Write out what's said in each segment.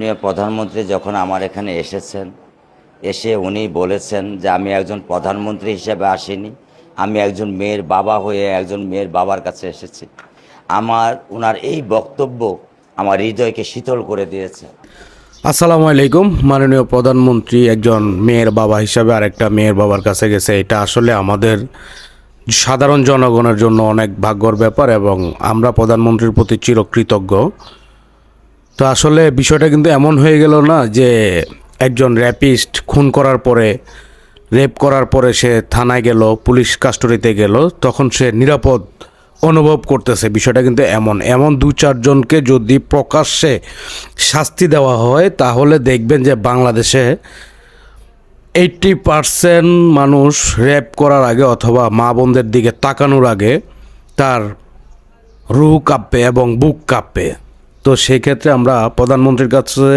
মাননীয় প্রধানমন্ত্রী যখন আমার এখানে এসেছেন, এসে উনি বলেছেন যে আমি একজন প্রধানমন্ত্রী হিসেবে আসিনি, আমি একজন মেয়ের বাবা হয়ে একজন মেয়ের বাবার কাছে এসেছি। ওনার এই বক্তব্য আমার হৃদয়কে শীতল করে দিয়েছে। আসসালামু আলাইকুম। মাননীয় প্রধানমন্ত্রী একজন মেয়ের বাবা হিসাবে আরেকটা মেয়ের বাবার কাছে গেছে, এটা আসলে আমাদের সাধারণ জনগণের জন্য অনেক ভাগ্যর ব্যাপার এবং আমরা প্রধানমন্ত্রীর প্রতি চিরকৃতজ্ঞ। তো আসলে বিষয়টা কিন্তু এমন হয়ে গেল না যে একজন র্যাপিস্ট খুন করার পরে, রেপ করার পরে সে থানায় গেল, পুলিশ কাস্টডিতে গেল, তখন সে নিরাপদ অনুভব করতেছে। বিষয়টা কিন্তু এমন দু চারজনকে যদি প্রকাশ্যে শাস্তি দেওয়া হয় তাহলে দেখবেন যে বাংলাদেশে 80% মানুষ রেপ করার আগে অথবা মা বোনদের দিকে তাকানোর আগে তার রুহ কাঁপবে এবং বুক কাঁপবে। তো সেই ক্ষেত্রে আমরা প্রধানমন্ত্রীর কাছে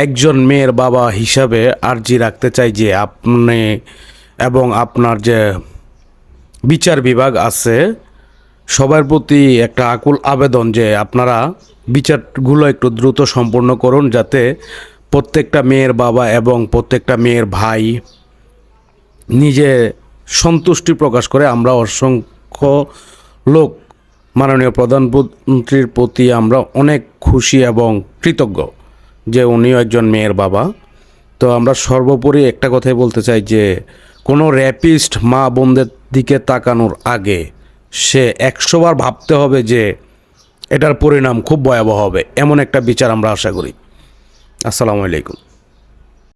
একজন মেয়ের বাবা হিসাবে আর্জি রাখতে চাই যে আপনি এবং আপনার যে বিচার বিভাগ আছে সবার প্রতি একটা আকুল আবেদন যে আপনারা বিচারগুলো একটু দ্রুত সম্পূর্ণ করুন, যাতে প্রত্যেকটা মেয়ের বাবা এবং প্রত্যেকটা মেয়ের ভাই নিজে সন্তুষ্টি প্রকাশ করে। আমরা অসংখ্য লোক মাননীয় প্রধানমন্ত্রীর প্রতি আমরা অনেক খুশি এবং কৃতজ্ঞ যে উনিও একজন মেয়ের বাবা। তো আমরা সর্বোপরি একটা কথাই বলতে চাই যে কোনো র্যাপিস্ট মা বোনদের দিকে তাকানোর আগে সে 100 বার ভাবতে হবে যে এটার পরিণাম খুব ভয়াবহ হবে, এমন একটা বিচার আমরা আশা করি। আসসালামু আলাইকুম।